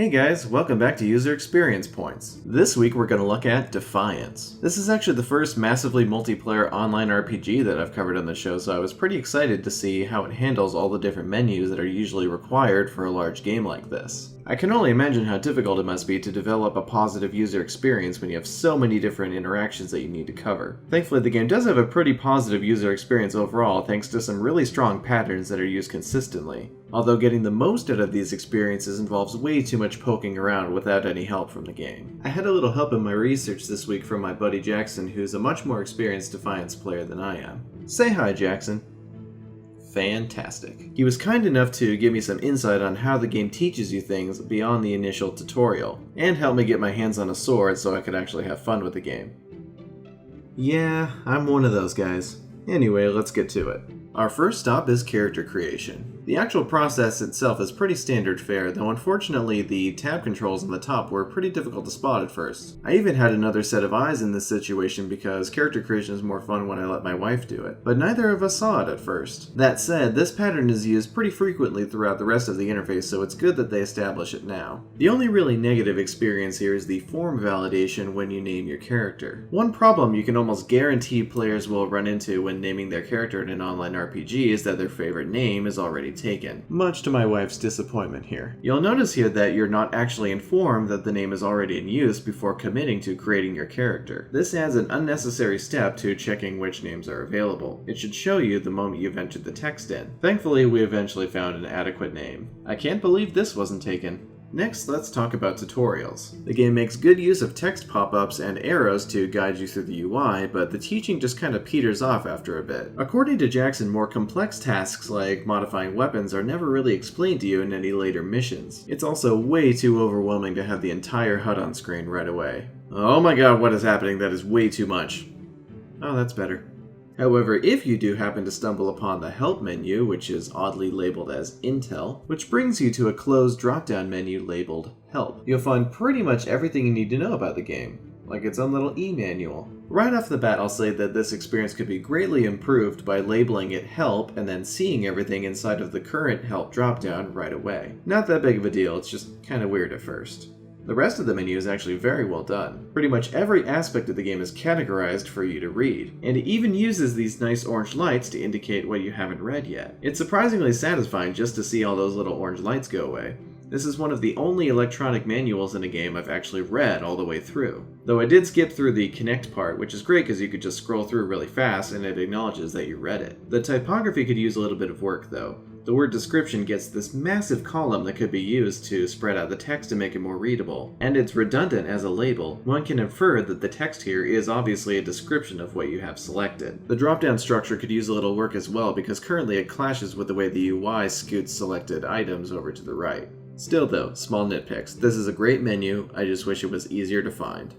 Hey guys, welcome back to User Experience Points. This week we're going to look at Defiance. This is actually the first massively multiplayer online RPG that I've covered on the show, so I was pretty excited to see how it handles all the different menus that are usually required for a large game like this. I can only imagine how difficult it must be to develop a positive user experience when you have so many different interactions that you need to cover. Thankfully, the game does have a pretty positive user experience overall, thanks to some really strong patterns that are used consistently. Although getting the most out of these experiences involves way too much poking around without any help from the game. I had a little help in my research this week from my buddy Jackson, who's a much more experienced Defiance player than I am. Say hi, Jackson. Fantastic. He was kind enough to give me some insight on how the game teaches you things beyond the initial tutorial, and help me get my hands on a sword so I could actually have fun with the game. Yeah, I'm one of those guys. Anyway, let's get to it. Our first stop is character creation. The actual process itself is pretty standard fare, though unfortunately the tab controls on the top were pretty difficult to spot at first. I even had another set of eyes in this situation because character creation is more fun when I let my wife do it, but neither of us saw it at first. That said, this pattern is used pretty frequently throughout the rest of the interface, so it's good that they establish it now. The only really negative experience here is the form validation when you name your character. One problem you can almost guarantee players will run into when naming their character in an online RPG is that their favorite name is already taken, much to my wife's disappointment here. You'll notice here that you're not actually informed that the name is already in use before committing to creating your character. This adds an unnecessary step to checking which names are available. It should show you the moment you've entered the text in. Thankfully, we eventually found an adequate name. I can't believe this wasn't taken. Next, let's talk about tutorials. The game makes good use of text pop-ups and arrows to guide you through the UI, but the teaching just kind of peters off after a bit. According to Jackson, more complex tasks like modifying weapons are never really explained to you in any later missions. It's also way too overwhelming to have the entire HUD on screen right away. Oh my god, what is happening? That is way too much. Oh, that's better. However, if you do happen to stumble upon the Help menu, which is oddly labeled as Intel, which brings you to a closed drop-down menu labeled Help, you'll find pretty much everything you need to know about the game, like its own little e-manual. Right off the bat, I'll say that this experience could be greatly improved by labeling it Help and then seeing everything inside of the current Help drop-down right away. Not that big of a deal, it's just kind of weird at first. The rest of the menu is actually very well done. Pretty much every aspect of the game is categorized for you to read, and it even uses these nice orange lights to indicate what you haven't read yet. It's surprisingly satisfying just to see all those little orange lights go away. This is one of the only electronic manuals in a game I've actually read all the way through. Though I did skip through the connect part, which is great because you could just scroll through really fast and it acknowledges that you read it. The typography could use a little bit of work though. The word description gets this massive column that could be used to spread out the text and make it more readable, and it's redundant as a label. One can infer that the text here is obviously a description of what you have selected. The drop-down structure could use a little work as well because currently it clashes with the way the UI scoots selected items over to the right. Still though, small nitpicks. This is a great menu, I just wish it was easier to find.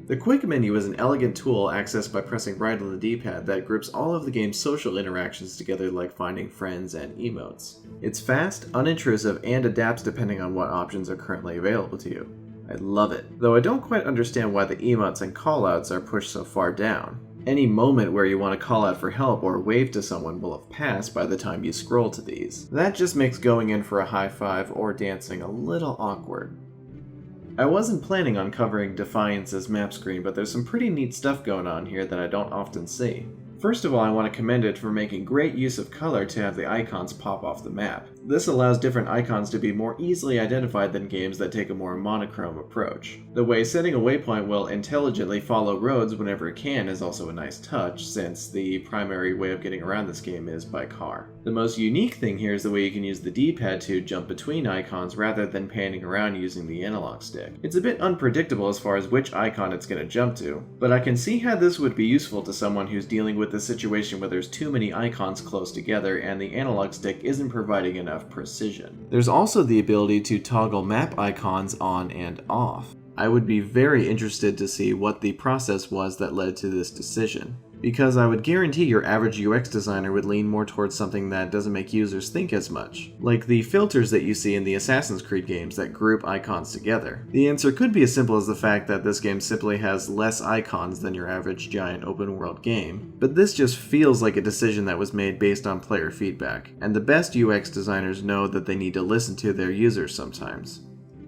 The Quick menu is an elegant tool accessed by pressing right on the D-pad that groups all of the game's social interactions together like finding friends and emotes. It's fast, unintrusive, and adapts depending on what options are currently available to you. I love it, though I don't quite understand why the emotes and callouts are pushed so far down. Any moment where you want to call out for help or wave to someone will have passed by the time you scroll to these. That just makes going in for a high five or dancing a little awkward. I wasn't planning on covering Defiance's map screen, but there's some pretty neat stuff going on here that I don't often see. First of all, I want to commend it for making great use of color to have the icons pop off the map. This allows different icons to be more easily identified than games that take a more monochrome approach. The way setting a waypoint will intelligently follow roads whenever it can is also a nice touch, since the primary way of getting around this game is by car. The most unique thing here is the way you can use the D-pad to jump between icons rather than panning around using the analog stick. It's a bit unpredictable as far as which icon it's going to jump to, but I can see how this would be useful to someone who's dealing with the situation where there's too many icons close together and the analog stick isn't providing enough precision. There's also the ability to toggle map icons on and off. I would be very interested to see what the process was that led to this decision, because I would guarantee your average UX designer would lean more towards something that doesn't make users think as much, like the filters that you see in the Assassin's Creed games that group icons together. The answer could be as simple as the fact that this game simply has less icons than your average giant open world game, but this just feels like a decision that was made based on player feedback, and the best UX designers know that they need to listen to their users sometimes.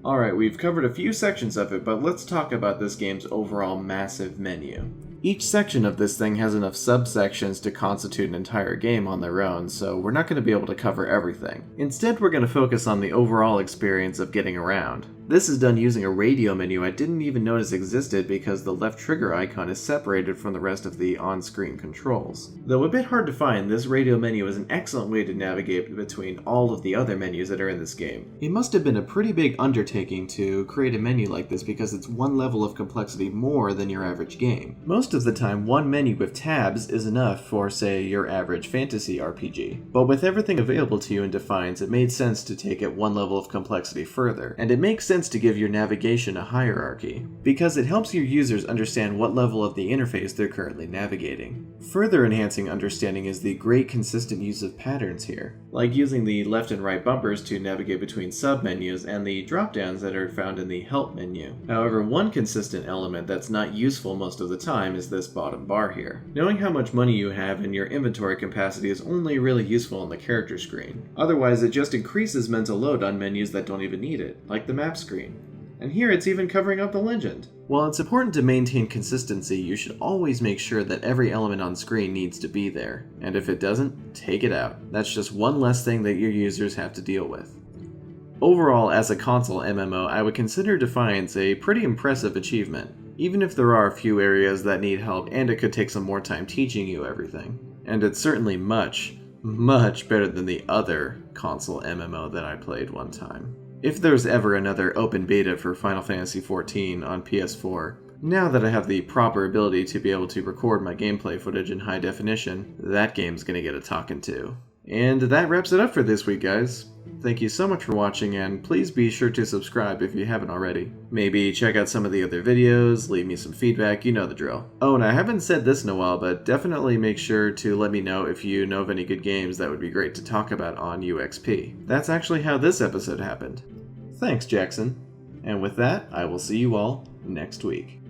Alright, we've covered a few sections of it, but let's talk about this game's overall massive menu. Each section of this thing has enough subsections to constitute an entire game on their own, so we're not going to be able to cover everything. Instead, we're going to focus on the overall experience of getting around. This is done using a radio menu I didn't even notice existed because the left trigger icon is separated from the rest of the on-screen controls. Though a bit hard to find, this radio menu is an excellent way to navigate between all of the other menus that are in this game. It must have been a pretty big undertaking to create a menu like this because it's one level of complexity more than your average game. Most of the time, one menu with tabs is enough for, say, your average fantasy RPG. But with everything available to you in Defiance, it made sense to take it one level of complexity further, and it makes sense to give your navigation a hierarchy, because it helps your users understand what level of the interface they're currently navigating. Further enhancing understanding is the great consistent use of patterns here, like using the left and right bumpers to navigate between sub-menus and the drop-downs that are found in the help menu. However, one consistent element that's not useful most of the time is this bottom bar here. Knowing how much money you have in your inventory capacity is only really useful on the character screen. Otherwise, it just increases mental load on menus that don't even need it, like the map screen. And here it's even covering up the legend. While it's important to maintain consistency, you should always make sure that every element on screen needs to be there. And if it doesn't, take it out. That's just one less thing that your users have to deal with. Overall, as a console MMO, I would consider Defiance a pretty impressive achievement, even if there are a few areas that need help and it could take some more time teaching you everything. And it's certainly much better than the other console MMO that I played one time. If there's ever another open beta for Final Fantasy XIV on PS4, now that I have the proper ability to be able to record my gameplay footage in high definition, that game's gonna get a talking to. And that wraps it up for this week, guys. Thank you so much for watching, and please be sure to subscribe if you haven't already. Maybe check out some of the other videos, leave me some feedback, you know the drill. Oh, and I haven't said this in a while, but definitely make sure to let me know if you know of any good games that would be great to talk about on UXP. That's actually how this episode happened. Thanks, Jackson. And with that, I will see you all next week.